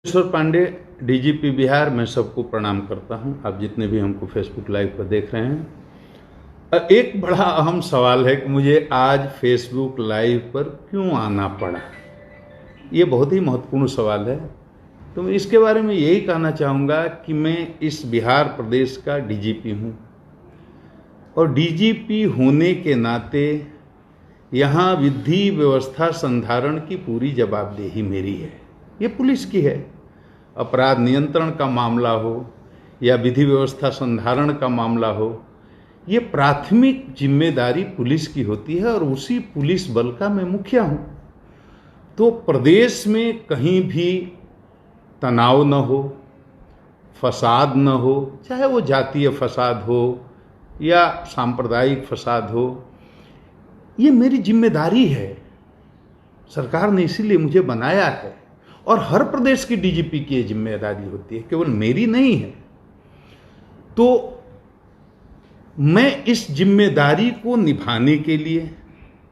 ईश्वर Pandey, DGP Bihar. मैं सबको प्रणाम करता हूं, आप जितने भी हमको फेसबुक लाइव पर देख रहे हैं। एक बड़ा अहम सवाल है कि मुझे आज फेसबुक लाइव पर क्यों आना पड़ा। ये बहुत ही महत्वपूर्ण सवाल है। तो मैं इसके बारे में यही कहना चाहूँगा कि मैं इस बिहार प्रदेश का डीजीपी हूँ और डीजीपी होने के नाते यहाँ विधि व्यवस्था संधारण की पूरी जवाबदेही मेरी है। ये पुलिस की है। अपराध नियंत्रण का मामला हो या विधि व्यवस्था संधारण का मामला हो, ये प्राथमिक जिम्मेदारी पुलिस की होती है और उसी पुलिस बल का मैं मुखिया हूँ। तो प्रदेश में कहीं भी तनाव न हो, फसाद न हो, चाहे वो जातीय फसाद हो या सांप्रदायिक फसाद हो, ये मेरी जिम्मेदारी है। सरकार ने इसीलिए मुझे बनाया है और हर प्रदेश की डीजीपी की ये जिम्मेदारी होती है, केवल मेरी नहीं है। तो मैं इस जिम्मेदारी को निभाने के लिए,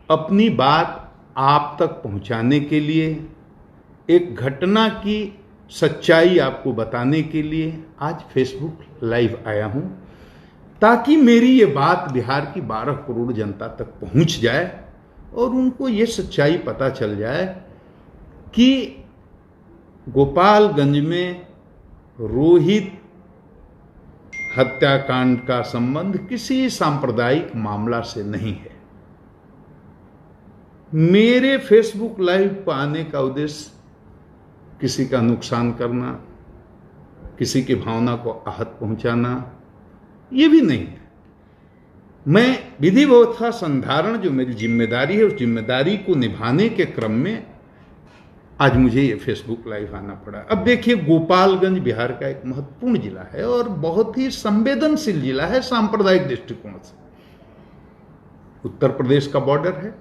अपनी बात आप तक पहुंचाने के लिए, एक घटना की सच्चाई आपको बताने के लिए आज फेसबुक लाइव आया हूं, ताकि मेरी ये बात बिहार की 12 करोड़ जनता तक पहुंच जाए और उनको ये सच्चाई पता चल जाए कि गोपालगंज में रोहित हत्याकांड का संबंध किसी सांप्रदायिक मामला से नहीं है। मेरे फेसबुक लाइव पर आने का उद्देश्य किसी का नुकसान करना, किसी की भावना को आहत पहुंचाना, ये भी नहीं है। मैं विधि व्यवस्था संधारण जो मेरी जिम्मेदारी है, उस जिम्मेदारी को निभाने के क्रम में आज मुझे ये फेसबुक लाइव आना पड़ा। अब देखिए, गोपालगंज बिहार का एक महत्वपूर्ण जिला है और बहुत ही संवेदनशील जिला है सांप्रदायिक दृष्टिकोण से। उत्तर प्रदेश का बॉर्डर है,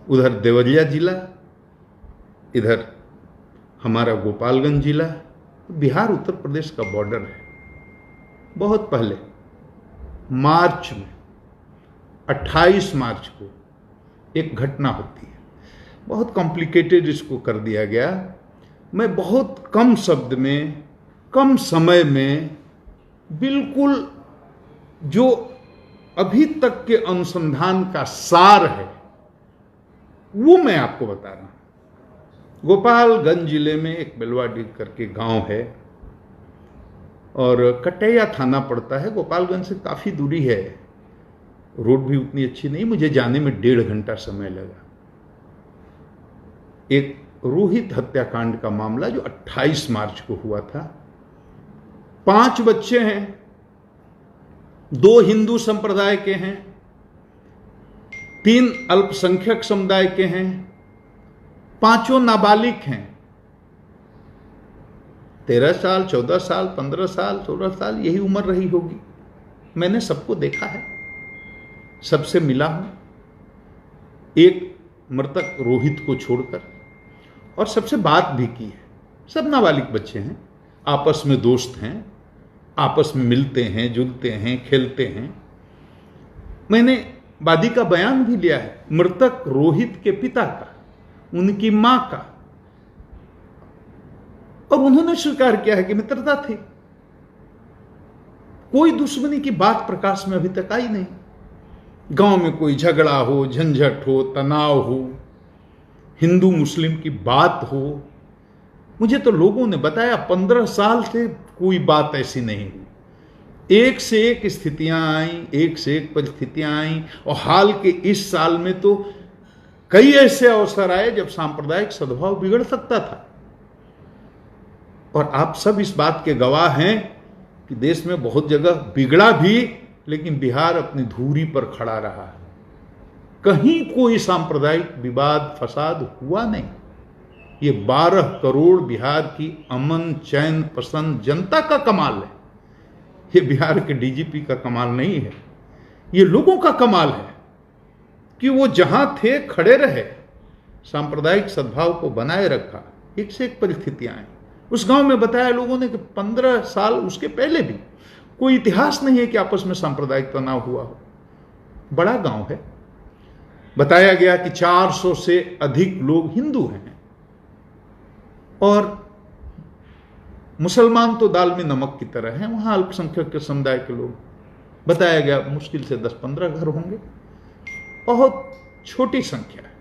उधर देवरिया जिला, इधर हमारा गोपालगंज जिला। बिहार उत्तर प्रदेश का बॉर्डर है। बहुत पहले मार्च में 28 मार्च को एक घटना होती है। बहुत कॉम्प्लिकेटेड इसको कर दिया गया। मैं बहुत कम शब्द में, कम समय में, बिल्कुल जो अभी तक के अनुसंधान का सार है वो मैं आपको बता रहा हूं। गोपालगंज जिले में एक बेलवाडीह करके गांव है और कटैया थाना पड़ता है। गोपालगंज से काफ़ी दूरी है, रोड भी उतनी अच्छी नहीं, मुझे जाने में 1.5 घंटा समय लगा। एक रोहित हत्याकांड का मामला जो 28 मार्च को हुआ था। 5 बच्चे हैं, 2 हिंदू संप्रदाय के हैं, 3 अल्पसंख्यक समुदाय के हैं, 5 नाबालिग हैं। 13 साल, 14 साल, 15 साल, 16 साल, यही उम्र रही होगी। मैंने सबको देखा है, सबसे मिला हूं, एक मृतक रोहित को छोड़कर, और सबसे बात भी की है। सब नाबालिग बच्चे हैं, आपस में दोस्त हैं, आपस में मिलते हैं, जुलते हैं, खेलते हैं। मैंने वादी का बयान भी लिया है, मृतक रोहित के पिता का, उनकी मां का, और उन्होंने स्वीकार किया है कि मित्रता थी। कोई दुश्मनी की बात प्रकाश में अभी तक आई नहीं। गांव में कोई झगड़ा हो, झंझट हो, तनाव हो, हिंदू मुस्लिम की बात हो, मुझे तो लोगों ने बताया 15 साल से कोई बात ऐसी नहीं हुई। एक से एक स्थितियां आई, एक से एक परिस्थितियां आई, और हाल के इस साल में तो कई ऐसे अवसर आए जब सांप्रदायिक सद्भाव बिगड़ सकता था। और आप सब इस बात के गवाह हैं कि देश में बहुत जगह बिगड़ा भी, लेकिन बिहार अपनी धुरी पर खड़ा रहा। कहीं कोई सांप्रदायिक विवाद फसाद हुआ नहीं। ये 12 करोड़ बिहार की अमन चैन पसंद जनता का कमाल है। ये बिहार के डीजीपी का कमाल नहीं है, ये लोगों का कमाल है कि वो जहां थे खड़े रहे, सांप्रदायिक सद्भाव को बनाए रखा। एक से एक परिस्थितियां आई। उस गांव में बताया लोगों ने कि 15 साल उसके पहले भी कोई इतिहास नहीं है कि आपस में सांप्रदायिक तनाव हुआ हो। बड़ा गांव है। बताया गया कि 400 से अधिक लोग हिंदू हैं और मुसलमान तो दाल में नमक की तरह है, वहां अल्पसंख्यक के समुदाय के लोग, बताया गया मुश्किल से 10-15 घर होंगे, बहुत छोटी संख्या है।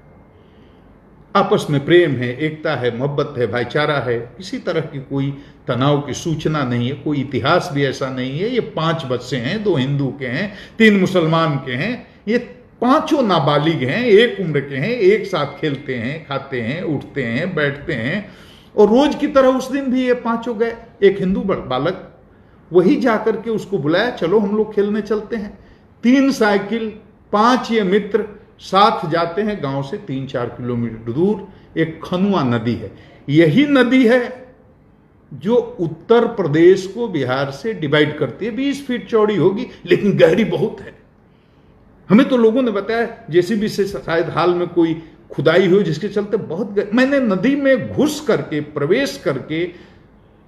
आपस में प्रेम है, एकता है, मोहब्बत है, भाईचारा है, किसी तरह की कोई तनाव की सूचना नहीं है, कोई इतिहास भी ऐसा नहीं है। ये 5 बच्चे हैं, 2 हिंदू के हैं, 3 मुसलमान के हैं, ये 5 नाबालिग हैं, एक उम्र के हैं, एक साथ खेलते हैं, खाते हैं, उठते हैं, बैठते हैं। और रोज की तरह उस दिन भी ये 5 गए। एक हिंदू बालक, वही जाकर के उसको बुलाया, चलो हम लोग खेलने चलते हैं। 3 साइकिल, 5 ये मित्र साथ जाते हैं गांव से 3-4 किलोमीटर दूर। एक खनुआ नदी है, यही नदी है जो उत्तर प्रदेश को बिहार से डिवाइड करती है। 20 फीट चौड़ी होगी, लेकिन गहरी बहुत है। हमें तो लोगों ने बताया जेसीबी से शायद हाल में कोई खुदाई हुई, जिसके चलते बहुत मैंने नदी में घुस करके, प्रवेश करके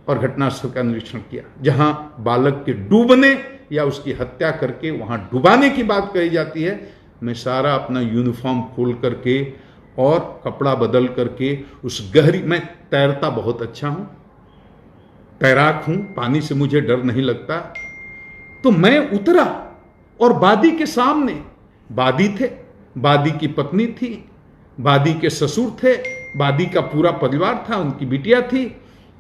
और घटनास्थल का निरीक्षण किया, जहां बालक के डूबने या उसकी हत्या करके वहां डुबाने की बात कही जाती है। मैं सारा अपना यूनिफॉर्म खोल करके और कपड़ा बदल करके उस गहरी, मैं तैरता बहुत अच्छा हूं, तैराक हूं, पानी से मुझे डर नहीं लगता। तो मैं उतरा और बादी के सामने बादी थे, बादी की पत्नी थी, बादी के ससुर थे, बादी का पूरा परिवार था, उनकी बिटिया थी।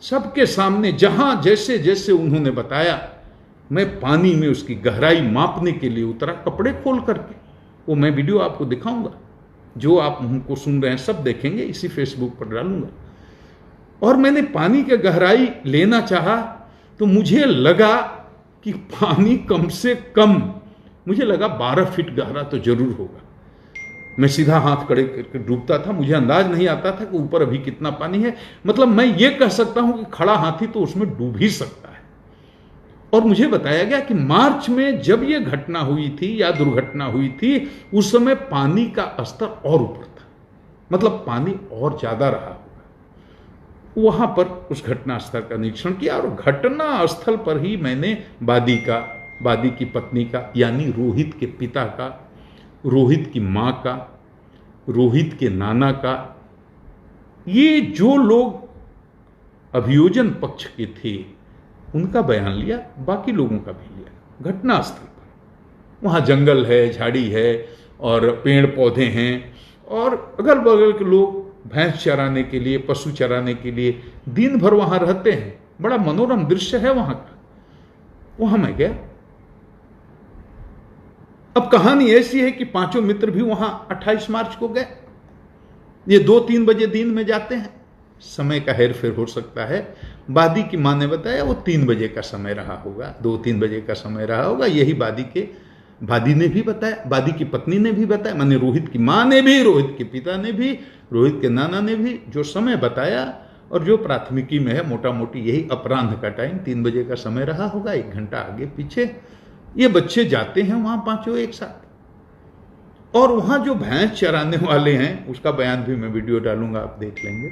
सबके सामने जहां जैसे जैसे उन्होंने बताया, मैं पानी में उसकी गहराई मापने के लिए उतरा, कपड़े खोल करके। वो मैं वीडियो आपको दिखाऊंगा, जो आप हमको सुन रहे हैं सब देखेंगे, इसी फेसबुक पर डालूंगा। और मैंने पानी की गहराई लेना चाहा तो मुझे लगा कि पानी कम से कम, मुझे लगा 12 फीट गहरा तो जरूर होगा। मैं सीधा हाथ खड़े करके डूबता था, मुझे अंदाज नहीं आता था कि ऊपर अभी कितना पानी है। मतलब मैं ये कह सकता हूं कि खड़ा हाथी तो उसमें डूब ही सकता है। और मुझे बताया गया कि मार्च में जब यह घटना हुई थी या दुर्घटना हुई थी, उस समय पानी का स्तर और ऊपर था, मतलब पानी और ज्यादा रहा होगा। वहां पर उस घटना स्थल का निरीक्षण किया और घटना स्थल पर ही मैंने बादी की पत्नी का, यानी रोहित के पिता का, रोहित की मां का, रोहित के नाना का, ये जो लोग अभियोजन पक्ष के थे उनका बयान लिया, बाकी लोगों का भी लिया। घटनास्थल पर वहां जंगल है, झाड़ी है और पेड़ पौधे हैं, और अगल बगल के लोग भैंस चराने के लिए, पशु चराने के लिए दिन भर वहां रहते हैं। बड़ा मनोरम दृश्य है वहां का। वहां मैं गया। अब कहानी ऐसी है कि 5 मित्र भी वहां 28 मार्च को गए। ये 2-3 बजे दिन में जाते हैं, समय का हेर फेर हो सकता है। बादी की मां ने बताया वो 3 बजे का समय रहा होगा, 2-3 बजे का समय रहा होगा। यही बादी ने भी बताया, बादी की पत्नी ने भी बताया, माने रोहित की मां ने भी, रोहित के पिता ने भी, रोहित के नाना ने भी जो समय बताया, और जो प्राथमिकी में है मोटा मोटी यही अपराह्न का टाइम 3 बजे का समय रहा होगा, 1 घंटा आगे पीछे। ये बच्चे जाते हैं वहां 5 एक साथ। और वहां जो भैंस चराने वाले हैं उसका बयान भी मैं वीडियो डालूंगा, आप देख लेंगे।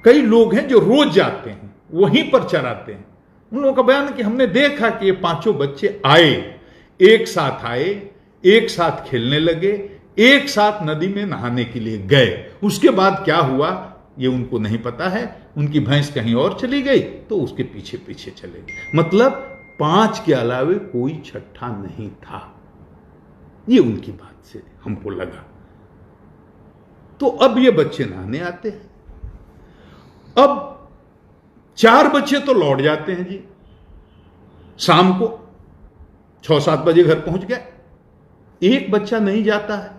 कई लोग हैं जो रोज जाते हैं, वहीं पर चराते हैं। उन लोगों का बयान है कि हमने देखा कि ये 5 बच्चे आए, एक साथ खेलने लगे, एक साथ नदी में नहाने के लिए गए। उसके बाद क्या हुआ ये उनको नहीं पता है। उनकी भैंस कहीं और चली गई तो उसके पीछे पीछे चले गए। मतलब 5 के अलावे कोई छठा नहीं था। ये उनकी बात से हमको लगा। तो अब ये बच्चे नहाने आते हैं। अब 4 बच्चे तो लौट जाते हैं जी, शाम को 6-7 बजे घर पहुंच गए। एक बच्चा नहीं जाता है।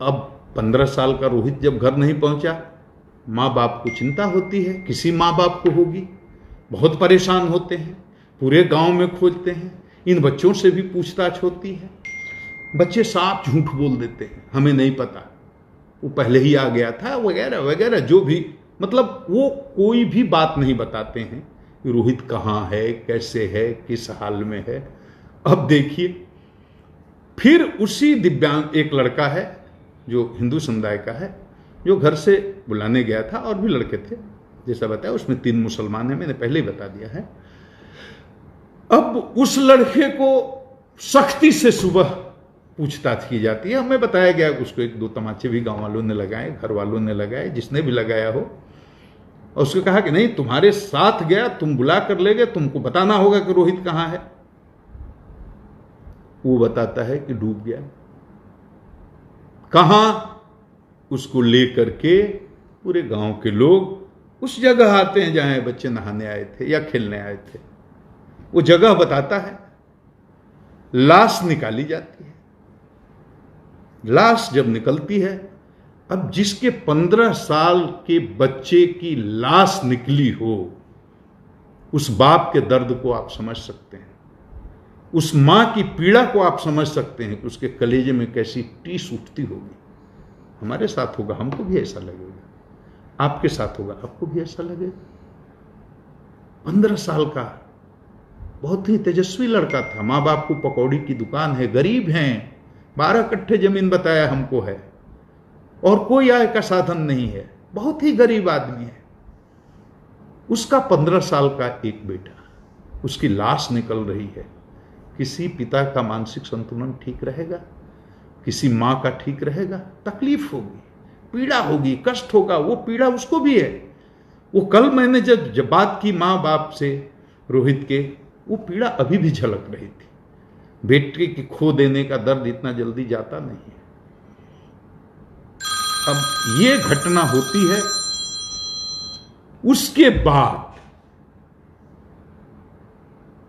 अब 15 साल का रोहित जब घर नहीं पहुंचा, मां बाप को चिंता होती है, किसी मां बाप को होगी, बहुत परेशान होते हैं, पूरे गांव में खोजते हैं, इन बच्चों से भी पूछताछ होती है। बच्चे साफ झूठ बोल देते हैं, हमें नहीं पता, वो पहले ही आ गया था, वगैरह वगैरह, जो भी, मतलब वो कोई भी बात नहीं बताते हैं कि रोहित कहाँ है, कैसे है, किस हाल में है। अब देखिए, फिर उसी दिव्यांग एक लड़का है जो हिंदू समुदाय का है, जो घर से बुलाने गया था, और भी लड़के थे जैसा बताया, उसमें 3 मुसलमान हैं, मैंने पहले ही बता दिया है। अब उस लड़के को सख्ती से सुबह पूछताछ की जाती है। हमें बताया गया कि उसको 1-2 तमाचे भी गांव वालों ने लगाए, घर वालों ने लगाए, जिसने भी लगाया हो। और उसको कहा कि नहीं, तुम्हारे साथ गया, तुम बुला कर ले गए, तुमको बताना होगा कि रोहित कहां है। वो बताता है कि डूब गया। कहां? उसको लेकर के पूरे गांव के लोग उस जगह आते हैं जहां बच्चे नहाने आए थे या खेलने आए थे। वो जगह बताता है, लाश निकाली जाती है। लाश जब निकलती है, अब जिसके 15 साल के बच्चे की लाश निकली हो, उस बाप के दर्द को आप समझ सकते हैं, उस मां की पीड़ा को आप समझ सकते हैं कि उसके कलेजे में कैसी टीस उठती होगी। हमारे साथ होगा, हमको भी ऐसा लगेगा, आपके साथ होगा, आपको भी ऐसा लगेगा। 15 साल का बहुत ही तेजस्वी लड़का था, मां बाप को पकौड़ी की दुकान है, गरीब हैं, 12 कट्ठे जमीन बताया हमको है, और कोई आय का साधन नहीं है, बहुत ही गरीब आदमी है। उसका 15 साल का एक बेटा, उसकी लाश निकल रही है। किसी पिता का मानसिक संतुलन ठीक रहेगा? किसी मां का ठीक रहेगा? तकलीफ होगी, पीड़ा होगी, कष्ट होगा। वो पीड़ा उसको भी है। वो कल मैंने जब बात की मां बाप से रोहित के, वो पीड़ा अभी भी झलक रही थी। बेटे की खो देने का दर्द इतना जल्दी जाता नहीं है। अब ये घटना होती है, उसके बाद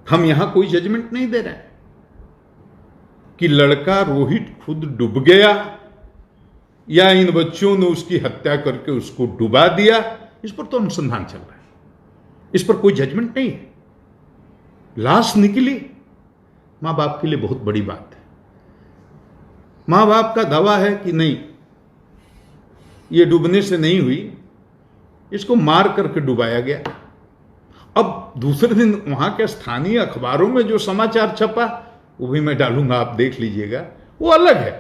हम यहां कोई जजमेंट नहीं दे रहे हैं कि लड़का रोहित खुद डूब गया या इन बच्चों ने उसकी हत्या करके उसको डुबा दिया। इस पर तो अनुसंधान चल रहा है, इस पर कोई जजमेंट नहीं है। लाश निकली, मां बाप के लिए बहुत बड़ी बात है। मां बाप का दावा है कि नहीं, ये डूबने से नहीं हुई, इसको मार करके डुबाया गया। अब दूसरे दिन वहां के स्थानीय अखबारों में जो समाचार छपा, वो भी मैं डालूंगा, आप देख लीजिएगा, वो अलग है।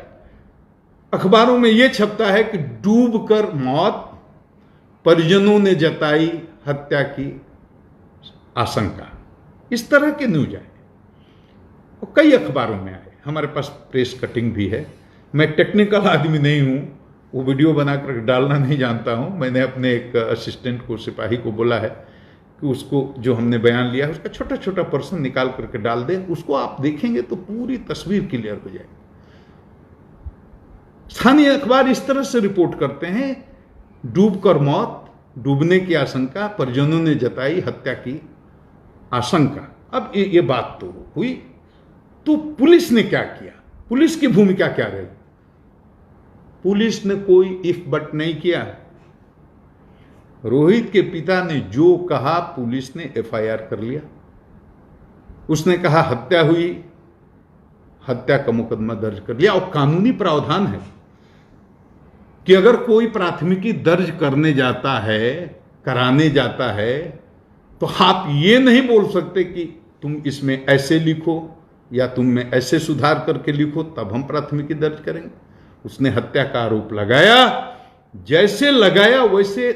अखबारों में यह छपता है कि डूबकर मौत, परिजनों ने जताई हत्या की आशंका। इस तरह के न्यूज आए और कई अखबारों में आए। हमारे पास प्रेस कटिंग भी है। मैं टेक्निकल आदमी नहीं हूं, वो वीडियो बनाकर डालना नहीं जानता हूं। मैंने अपने एक असिस्टेंट को, सिपाही को बोला है कि उसको जो हमने बयान लिया है उसका छोटा छोटा पर्सन निकाल करके डाल दे। उसको आप देखेंगे तो पूरी तस्वीर क्लियर हो जाएगी। स्थानीय अखबार इस तरह से रिपोर्ट करते हैं, डूबकर मौत, डूबने की आशंका, परिजनों ने जताई हत्या की आशंका। अब ये बात तो हुई, तो पुलिस ने क्या किया? पुलिस की भूमिका क्या रही? पुलिस ने कोई इफ बट नहीं किया। रोहित के पिता ने जो कहा, पुलिस ने एफआईआर कर लिया। उसने कहा हत्या हुई, हत्या का मुकदमा दर्ज कर लिया। और कानूनी प्रावधान है कि अगर कोई प्राथमिकी दर्ज करने जाता है, कराने जाता है, तो आप ये नहीं बोल सकते कि तुम इसमें ऐसे लिखो या तुम में ऐसे सुधार करके लिखो तब हम प्राथमिकी दर्ज करेंगे। उसने हत्या का आरोप लगाया, जैसे लगाया वैसे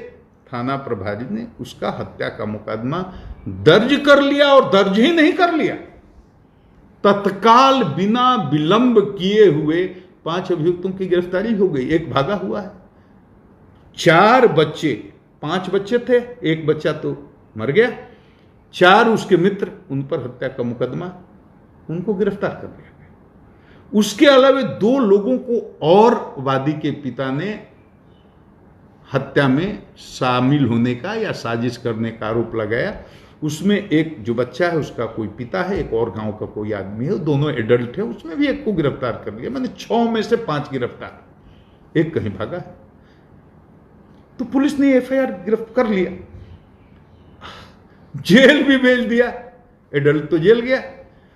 थाना प्रभारी ने उसका हत्या का मुकदमा दर्ज कर लिया। और दर्ज ही नहीं कर लिया, तत्काल बिना विलंब किए हुए 5 अभियुक्तों की गिरफ्तारी हो गई। एक भागा हुआ है। 4 बच्चे, 5 बच्चे थे, एक बच्चा तो मर गया, 4 उसके मित्र, उन पर हत्या का मुकदमा, उनको गिरफ्तार कर लिया गया। उसके अलावा 2 लोगों को और वादी के पिता ने हत्या में शामिल होने का या साजिश करने का आरोप लगाया। उसमें एक जो बच्चा है उसका कोई पिता है, एक और गांव का कोई आदमी है, दोनों एडल्ट है। उसमें भी एक को गिरफ्तार कर लिया। मैंने 6 में से 5 गिरफ्तार, एक कहीं भागा है। तो पुलिस ने एफआईआर गिरफ्तार कर लिया, जेल भी भेज दिया। एडल्ट तो जेल गया।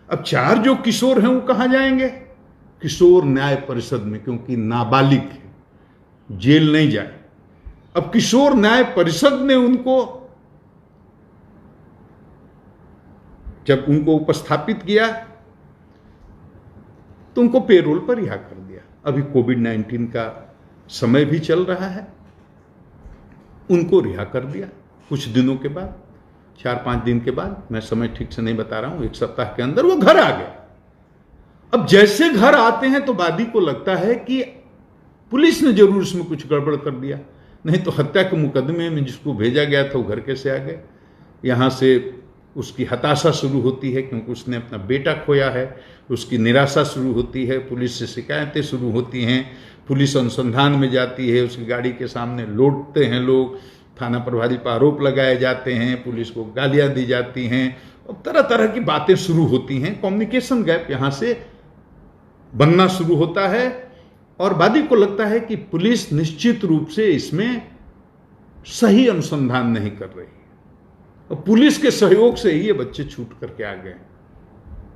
अब 4 जो किशोर हैं वो कहां जाएंगे? किशोर न्याय परिषद में, क्योंकि नाबालिग है, जेल नहीं जाए। अब किशोर न्याय परिषद ने उनको, जब उनको उपस्थापित किया तो उनको पेरोल पर रिहा कर दिया। अभी कोविड-19 का समय भी चल रहा है, उनको रिहा कर दिया कुछ दिनों के बाद, 4-5 दिन के बाद, मैं समय ठीक से नहीं बता रहा हूं, 1 सप्ताह के अंदर वो घर आ गए। अब जैसे घर आते हैं तो वादी को लगता है कि पुलिस ने जरूर इसमें कुछ गड़बड़ कर दिया। नहीं तो हत्या के मुकदमे में जिसको भेजा गया था वो घर कैसे आ गए। यहाँ से उसकी हताशा शुरू होती है क्योंकि उसने अपना बेटा खोया है, उसकी निराशा शुरू होती है, पुलिस से शिकायतें शुरू होती हैं, पुलिस अनुसंधान में जाती है, उसकी गाड़ी के सामने लौटते हैं लोग, थाना प्रभारी पर आरोप लगाए जाते हैं, पुलिस को गालियां दी जाती हैं और तरह तरह की बातें शुरू होती हैं। कम्युनिकेशन गैप यहाँ से बनना शुरू होता है और वादी को लगता है कि पुलिस निश्चित रूप से इसमें सही अनुसंधान नहीं कर रही और पुलिस के सहयोग से ही ये बच्चे छूट करके आ गए।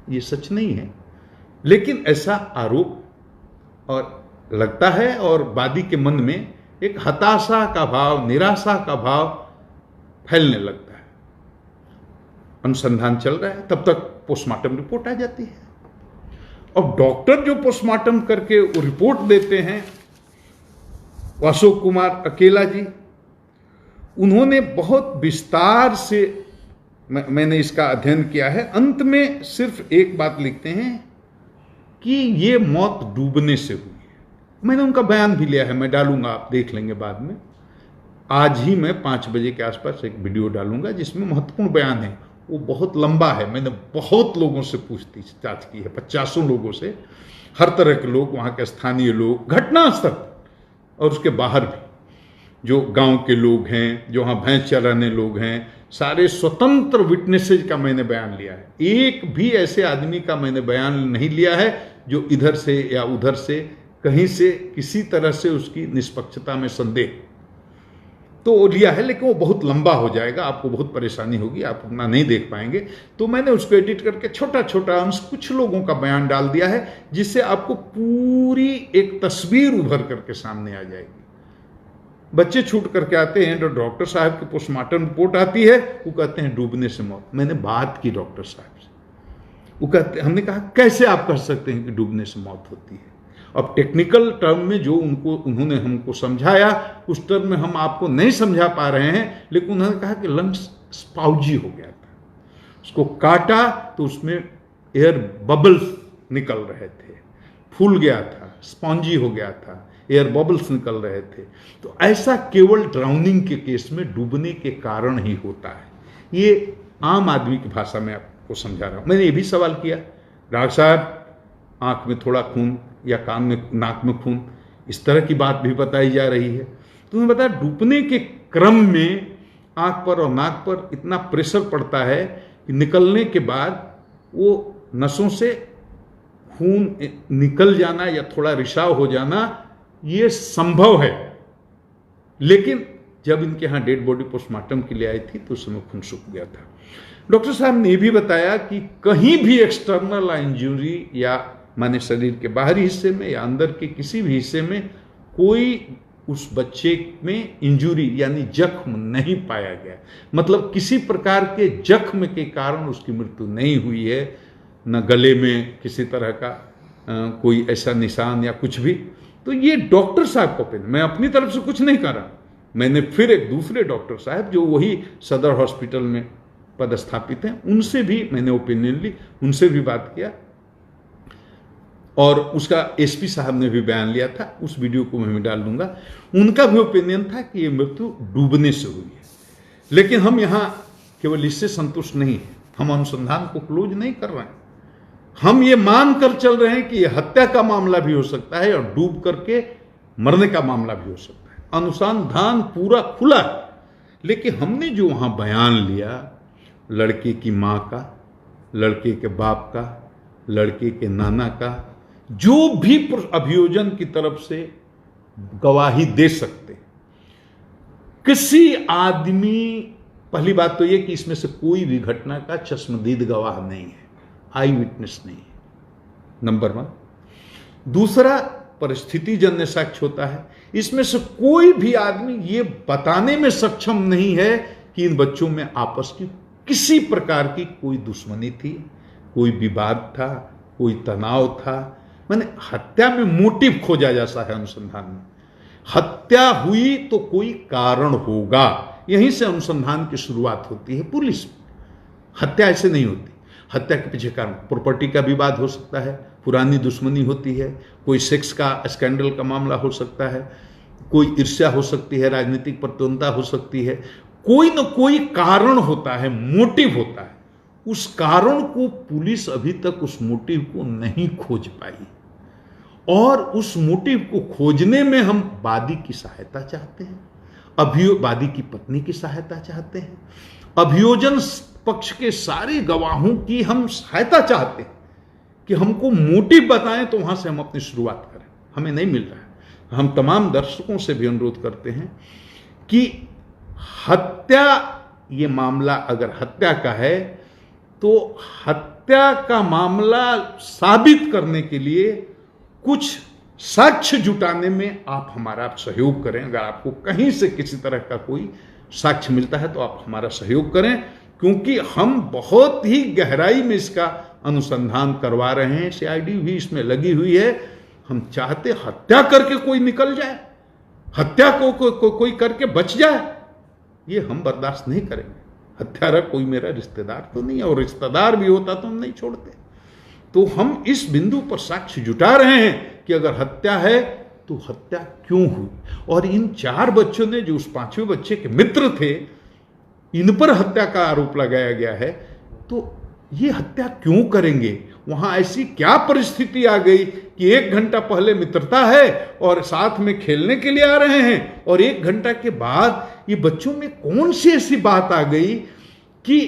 ये सच नहीं है, लेकिन ऐसा आरोप और लगता है और वादी के मन में एक हताशा का भाव, निराशा का भाव फैलने लगता है। अनुसंधान चल रहा है, तब तक पोस्टमार्टम रिपोर्ट आ जाती है और डॉक्टर जो पोस्टमार्टम करके वो रिपोर्ट देते हैं, अशोक कुमार अकेला जी, उन्होंने बहुत विस्तार से मैंने इसका अध्ययन किया है। अंत में सिर्फ एक बात लिखते हैं कि ये मौत डूबने से हुई है। मैंने उनका बयान भी लिया है, मैं डालूंगा, आप देख लेंगे बाद में। आज ही मैं 5 बजे के आसपास एक वीडियो डालूंगा जिसमें महत्वपूर्ण बयान है। वो बहुत लंबा है, मैंने बहुत लोगों से पूछताछ की है, 50 लोगों से, हर तरह के लोग, वहाँ के स्थानीय लोग, घटनास्थल और उसके बाहर भी जो गांव के लोग हैं, जो वहाँ भैंस चराने लोग हैं, सारे स्वतंत्र विटनेसेज का मैंने बयान लिया है। एक भी ऐसे आदमी का मैंने बयान नहीं लिया है जो इधर से या उधर से कहीं से किसी तरह से उसकी निष्पक्षता में संदेह तो लिया है, लेकिन वो बहुत लंबा हो जाएगा, आपको बहुत परेशानी होगी, आप उतना नहीं देख पाएंगे। तो मैंने उसको एडिट करके छोटा छोटा अंश कुछ लोगों का बयान डाल दिया है जिससे आपको पूरी एक तस्वीर उभर करके सामने आ जाएगी। बच्चे छूट करके आते हैं, तो डॉक्टर साहब की पोस्टमार्टम रिपोर्ट आती है, वो कहते हैं डूबने से मौत। मैंने बात की डॉक्टर साहब से, वो कहते, हमने कहा कैसे आप कह सकते हैं कि डूबने से मौत होती है। अब टेक्निकल टर्म में जो उन्होंने हमको समझाया उस टर्म में हम आपको नहीं समझा पा रहे हैं, लेकिन उन्होंने कहा कि लंग्स स्पाउजी हो गया था, उसको काटा तो उसमें एयर बबल्स निकल रहे थे, फूल गया था, स्पॉन्जी हो गया था, एयर बबल्स निकल रहे थे। तो ऐसा केवल ड्राउनिंग के केस में डूबने के कारण ही होता है। ये आम आदमी की भाषा में आपको समझा रहा हूं। मैंने ये भी सवाल किया, डॉक्टर साहब आंख में थोड़ा खून या कान में, नाक में खून, इस तरह की बात भी बताई जा रही है। तो उन्होंने बताया डूबने के क्रम में आंख पर और नाक पर इतना प्रेशर पड़ता है कि निकलने के बाद वो नसों से खून निकल जाना या थोड़ा रिसाव हो जाना ये संभव है, लेकिन जब इनके यहाँ डेड बॉडी पोस्टमार्टम के लिए आई थी तो उस समय खून सूख गया था। डॉक्टर साहब ने यह भी बताया कि कहीं भी एक्सटर्नल इंजरी या माने शरीर के बाहरी हिस्से में या अंदर के किसी भी हिस्से में कोई उस बच्चे में इंजरी यानी जख्म नहीं पाया गया। मतलब किसी प्रकार के जख्म के कारण उसकी मृत्यु नहीं हुई है, न गले में किसी तरह का कोई ऐसा निशान या कुछ भी। तो ये डॉक्टर साहब का ओपिनियन, मैं अपनी तरफ से कुछ नहीं कर रहा। मैंने फिर एक दूसरे डॉक्टर साहब जो वही सदर हॉस्पिटल में पदस्थापित हैं, उनसे भी मैंने ओपिनियन ली, उनसे भी बात किया और उसका एसपी साहब ने भी बयान लिया था, उस वीडियो को मैं डाल दूंगा। उनका भी ओपिनियन था कि ये मृत्यु डूबने से हुई है। लेकिन हम यहाँ केवल इससे संतुष्ट नहीं है, हम अनुसंधान को क्लोज नहीं कर रहे हैं। हम ये मान कर चल रहे हैं कि यह हत्या का मामला भी हो सकता है और डूब करके मरने का मामला भी हो सकता है। अनुसंधान पूरा खुला है, लेकिन हमने जो वहां बयान लिया लड़के की मां का, लड़के के बाप का, लड़के के नाना का, जो भी अभियोजन की तरफ से गवाही दे सकते, किसी आदमी, पहली बात तो यह कि इसमें से कोई भी घटना का चश्मदीद गवाह नहीं है, आई विटनेस नहीं है, नंबर 1। दूसरा, परिस्थिति जन्य साक्ष्य होता है। इसमें से कोई भी आदमी ये बताने में सक्षम नहीं है कि इन बच्चों में आपस की किसी प्रकार की कोई दुश्मनी थी, कोई विवाद था, कोई तनाव था। माने हत्या में मोटिव खोजा जाता है अनुसंधान में। हत्या हुई तो कोई कारण होगा, यहीं से अनुसंधान की शुरुआत होती है पुलिस में। हत्या ऐसे नहीं होती। हत्या के पीछे कारण प्रॉपर्टी का विवाद हो सकता है, पुरानी दुश्मनी होती है, कोई सेक्स का स्कैंडल का मामला हो सकता है, कोई ईर्ष्या हो सकती है, राजनीतिक प्रतिद्वंद्विता हो सकती है, कोई न कोई कारण होता है, मोटिव होता है। उस कारण को पुलिस अभी तक उस मोटिव को नहीं खोज पाई, और उस मोटिव को खोजने में हम वादी की सहायता चाहते हैं, वादी की पत्नी की सहायता चाहते हैं, अभियोजन पक्ष के सारे गवाहों की हम सहायता चाहते हैं कि हमको मोटिव बताएं, तो वहां से हम अपनी शुरुआत करें। हमें नहीं मिल रहा है। हम तमाम दर्शकों से भी अनुरोध करते हैं कि हत्या, ये मामला अगर हत्या का है तो हत्या का मामला साबित करने के लिए कुछ साक्ष्य जुटाने में आप हमारा सहयोग करें। अगर आपको कहीं से किसी तरह का कोई साक्ष्य मिलता है तो आप हमारा सहयोग करें, क्योंकि हम बहुत ही गहराई में इसका अनुसंधान करवा रहे हैं। सीआईडी भी इसमें लगी हुई है। हम चाहते हत्या करके कोई निकल जाए, हत्या को कोई करके बच जाए, ये हम बर्दाश्त नहीं करेंगे। हत्यारा कोई मेरा रिश्तेदार तो नहीं है, और रिश्तेदार भी होता तो हम नहीं छोड़ते। तो हम इस बिंदु पर साक्ष्य जुटा रहे हैं कि अगर हत्या है तो हत्या क्यों हुई, और इन 4 बच्चों ने जो उस 5वें बच्चे के मित्र थे, इन पर हत्या का आरोप लगाया गया है। तो ये हत्या क्यों करेंगे? वहां ऐसी क्या परिस्थिति आ गई कि 1 घंटा पहले मित्रता है और साथ में खेलने के लिए आ रहे हैं, और 1 घंटा के बाद ये बच्चों में कौन सी ऐसी बात आ गई कि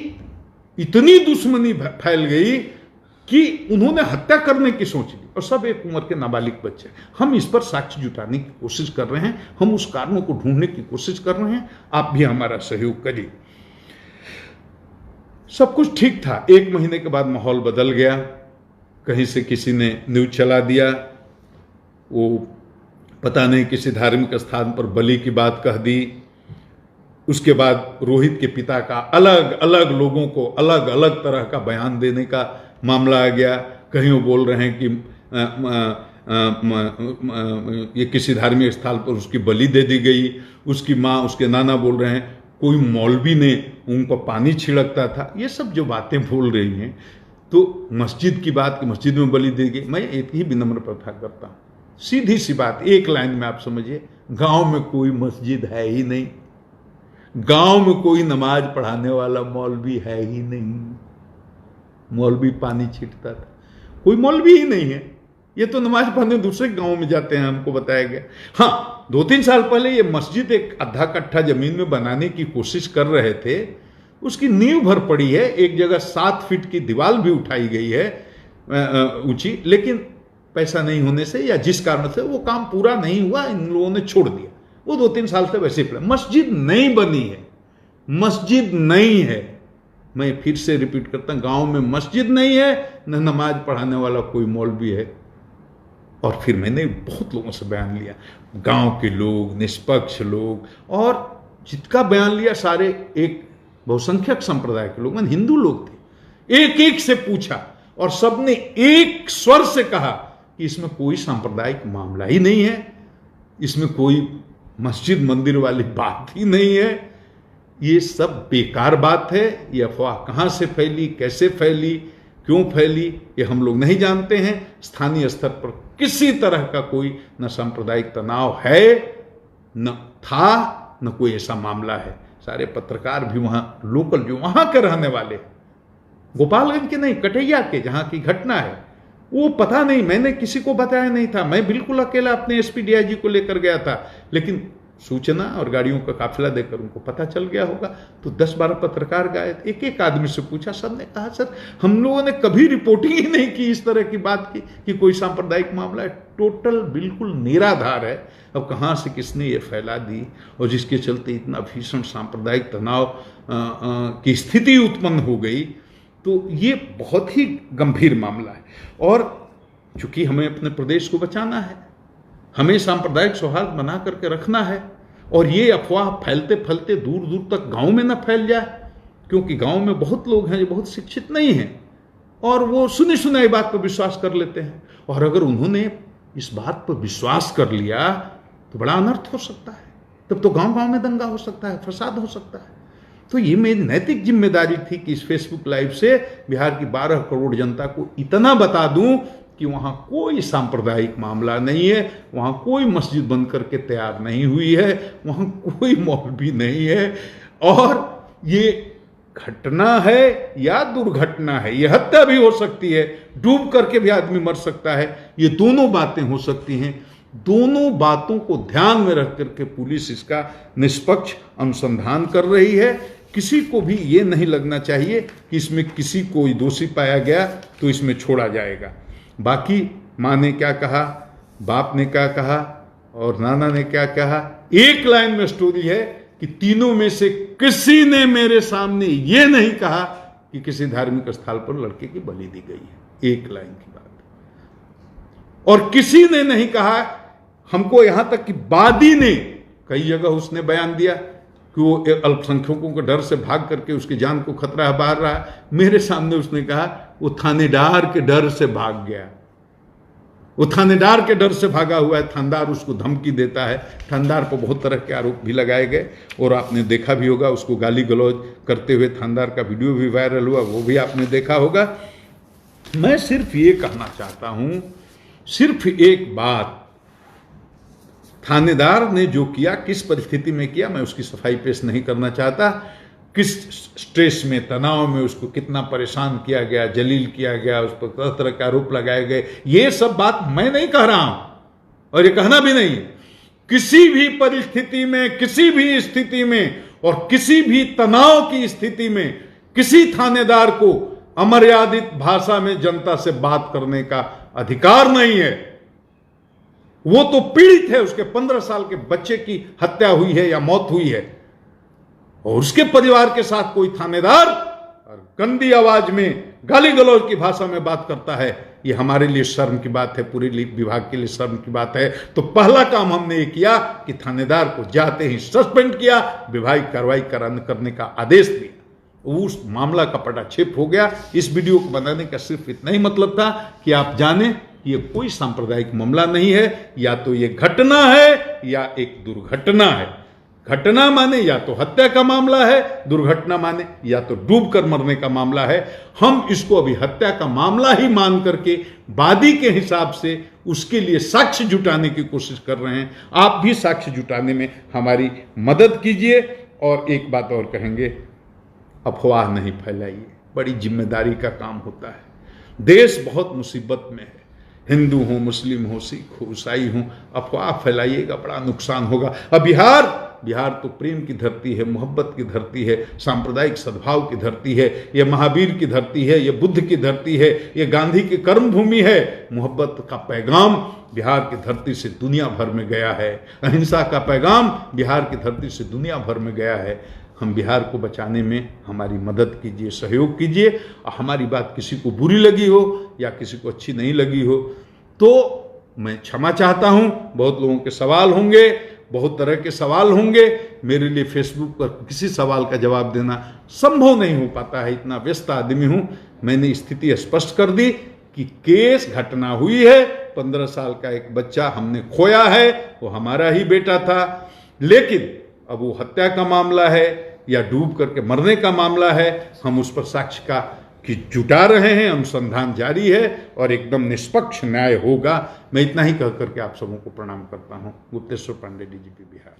इतनी दुश्मनी फैल गई कि उन्होंने हत्या करने की सोच ली, और सब एक उम्र के नाबालिग बच्चे। हम इस पर साक्ष्य जुटाने की कोशिश कर रहे हैं, हम उस कारणों को ढूंढने की कोशिश कर रहे हैं। आप भी हमारा सहयोग करिए। सब कुछ ठीक था। 1 महीने के बाद माहौल बदल गया। कहीं से किसी ने न्यूज चला दिया, वो पता नहीं किसी धार्मिक स्थान पर बलि की बात कह दी। उसके बाद रोहित के पिता का अलग अलग लोगों को अलग अलग तरह का बयान देने का मामला आ गया। कहीं वो बोल रहे हैं कि ये किसी धार्मिक स्थल पर उसकी बलि दे दी गई। उसकी माँ, उसके नाना बोल रहे हैं कोई मौलवी ने उनको पानी छिड़कता था। ये सब जो बातें बोल रही हैं, तो मस्जिद की बात कि मस्जिद में बलि दी गई। मैं एक ही विनम्र प्रार्थना करता हूँ, सीधी सी बात, एक लाइन में आप समझिए, गांव में कोई मस्जिद है ही नहीं, गांव में कोई नमाज पढ़ाने वाला मौलवी है ही नहीं। मौलवी पानी छींटता था, कोई मौलवी ही नहीं है। ये तो नमाज पढ़ने दूसरे गांव में जाते हैं, हमको बताया गया। हाँ, 2-3 साल पहले ये मस्जिद एक आधा कट्ठा जमीन में बनाने की कोशिश कर रहे थे। उसकी नींव भर पड़ी है, एक जगह 7 फीट की दीवार भी उठाई गई है ऊंची, लेकिन पैसा नहीं होने से या जिस कारण से वो काम पूरा नहीं हुआ, इन लोगों ने छोड़ दिया। वो 2-3 साल से वैसे ही मस्जिद नहीं बनी है, मस्जिद नहीं है। मैं फिर से रिपीट करता हूं, गांव में मस्जिद नहीं है, न नमाज पढ़ाने वाला कोई मौलवी है। और फिर मैंने बहुत लोगों से बयान लिया, गांव के लोग, निष्पक्ष लोग, और जिसका बयान लिया सारे एक बहुसंख्यक संप्रदाय के लोग, मैंने हिंदू लोग थे। एक एक से पूछा और सबने एक स्वर से कहा कि इसमें कोई सांप्रदायिक मामला ही नहीं है, इसमें कोई मस्जिद मंदिर वाली बात ही नहीं है, ये सब बेकार बात है। ये अफवाह कहां से फैली, कैसे फैली, क्यों फैली, ये हम लोग नहीं जानते हैं। स्थानीय स्तर पर किसी तरह का कोई न सांप्रदायिक तनाव है, न था, न कोई ऐसा मामला है। सारे पत्रकार भी वहां लोकल जो वहां के रहने वाले, गोपालगंज के नहीं, कटैया के, जहां की घटना है, वो पता नहीं, मैंने किसी को बताया नहीं था। मैं बिल्कुल अकेला अपने एसपी डीआईजी को लेकर गया था, लेकिन सूचना और गाड़ियों का काफिला देकर उनको पता चल गया होगा। तो 10-12 पत्रकार गए, एक एक आदमी से पूछा, सबने कहा सर हम लोगों ने कभी रिपोर्टिंग ही नहीं की इस तरह की बात की कि कोई सांप्रदायिक मामला है। टोटल बिल्कुल निराधार है। अब कहाँ से किसने ये फैला दी, और जिसके चलते इतना भीषण सांप्रदायिक तनाव की स्थिति उत्पन्न हो गई, तो ये बहुत ही गंभीर मामला है। और चूंकि हमें अपने प्रदेश को बचाना है, हमें सांप्रदायिक सौहार्द बना करके रखना है, और ये अफवाह फैलते फैलते दूर दूर तक गांव में ना फैल जाए, क्योंकि गांव में बहुत लोग हैं जो बहुत शिक्षित नहीं हैं, और वो सुनी सुनाई बात पर विश्वास कर लेते हैं। और अगर उन्होंने इस बात पर विश्वास कर लिया तो बड़ा अनर्थ हो सकता है। तब तो गांव गांव में दंगा हो सकता है, फसाद हो सकता है। तो ये मेरी नैतिक जिम्मेदारी थी कि इस फेसबुक लाइव से बिहार की 12 करोड़ जनता को इतना बता दूं कि वहाँ कोई सांप्रदायिक मामला नहीं है, वहाँ कोई मस्जिद बंद करके तैयार नहीं हुई है, वहाँ कोई मौलवी नहीं है, और ये घटना है या दुर्घटना है, ये हत्या भी हो सकती है, डूब करके भी आदमी मर सकता है, ये दोनों बातें हो सकती हैं। दोनों बातों को ध्यान में रख करके पुलिस इसका निष्पक्ष अनुसंधान कर रही है। किसी को भी ये नहीं लगना चाहिए कि इसमें किसी को दोषी पाया गया तो इसमें छोड़ा जाएगा। बाकी माँ ने क्या कहा, बाप ने क्या कहा और नाना ने क्या कहा, एक लाइन में स्टोरी है कि तीनों में से किसी ने मेरे सामने ये नहीं कहा कि किसी धार्मिक स्थल पर लड़के की बलि दी गई है। एक लाइन की बात। और किसी ने नहीं कहा, हमको यहां तक कि वादी ने कई जगह उसने बयान दिया कि वो अल्पसंख्यकों के डर से भाग करके उसकी जान को खतरा बाहर रहा। मेरे सामने उसने कहा वो थानेदार के डर से भाग गया, वो थानेदार के डर से भागा हुआ है, थानेदार उसको धमकी देता है। थानेदार पर बहुत तरह के आरोप भी लगाए गए और आपने देखा भी होगा, उसको गाली गलौज करते हुए थानेदार का वीडियो भी वायरल हुआ, वो भी आपने देखा होगा। मैं सिर्फ ये कहना चाहता हूं, सिर्फ एक बात, थानेदार ने जो किया, किस परिस्थिति में किया, मैं उसकी सफाई पेश नहीं करना चाहता। किस स्ट्रेस में, तनाव में उसको कितना परेशान किया गया, जलील किया गया, उस पर तरह तरह के आरोप लगाए गए, ये सब बात मैं नहीं कह रहा हूं और ये कहना भी नहीं है। किसी भी परिस्थिति में, किसी भी स्थिति में और किसी भी तनाव की स्थिति में किसी थानेदार को अमर्यादित भाषा में जनता से बात करने का अधिकार नहीं है। वो तो पीड़ित है, उसके 15 साल के बच्चे की हत्या हुई है या मौत हुई है, और उसके परिवार के साथ कोई थानेदार और गंदी आवाज में गाली गलौज की भाषा में बात करता है, ये हमारे लिए शर्म की बात है, पूरे विभाग के लिए शर्म की बात है। तो पहला काम हमने ये किया कि थानेदार को जाते ही सस्पेंड किया, विभागीय कार्रवाई करने का आदेश दिया। उस मामला का पटाक्षेप हो गया। इस वीडियो को बनाने का सिर्फ इतना ही मतलब था कि आप जाने कि ये कोई सांप्रदायिक मामला नहीं है, या तो ये घटना है या एक दुर्घटना है। घटना माने या तो हत्या का मामला है, दुर्घटना माने या तो डूब कर मरने का मामला है। हम इसको अभी हत्या का मामला ही मान करके वादी के हिसाब से उसके लिए साक्ष्य जुटाने की कोशिश कर रहे हैं। आप भी साक्ष्य जुटाने में हमारी मदद कीजिए। और एक बात और कहेंगे, अफवाह नहीं फैलाइए, बड़ी जिम्मेदारी का काम होता है। देश बहुत मुसीबत में है, हिंदू हो, मुस्लिम हो, सिख हो, ईसाई हो, अफवाह फैलाइएगा बड़ा नुकसान होगा। अब बिहार तो प्रेम की धरती है, मोहब्बत की धरती है, सांप्रदायिक सद्भाव की धरती है, ये महावीर की धरती है, ये बुद्ध की धरती है, ये गांधी की कर्म भूमि है। मोहब्बत का पैगाम बिहार की धरती से दुनिया भर में गया है, अहिंसा का पैगाम बिहार की धरती से दुनिया भर में गया है। हम बिहार को बचाने में हमारी मदद कीजिए, सहयोग कीजिए। और हमारी बात किसी को बुरी लगी हो या किसी को अच्छी नहीं लगी हो तो मैं क्षमा चाहता हूं। बहुत लोगों के सवाल होंगे, बहुत तरह के सवाल होंगे। मेरे लिए फेसबुक पर किसी सवाल का जवाब देना संभव नहीं हो पाता है, इतना व्यस्त आदमी हूं। मैंने स्थिति स्पष्ट कर दी कि केस घटना हुई है, 15 साल का एक बच्चा हमने खोया है, वो हमारा ही बेटा था। लेकिन अब वो हत्या का मामला है या डूब करके मरने का मामला है, हम उस पर साक्ष्य का कि जुटा रहे हैं, अनुसंधान जारी है और एकदम निष्पक्ष न्याय होगा। मैं इतना ही कह करके आप सबों को प्रणाम करता हूं। गुप्तेश्वर पांडे, डीजीपी बिहार।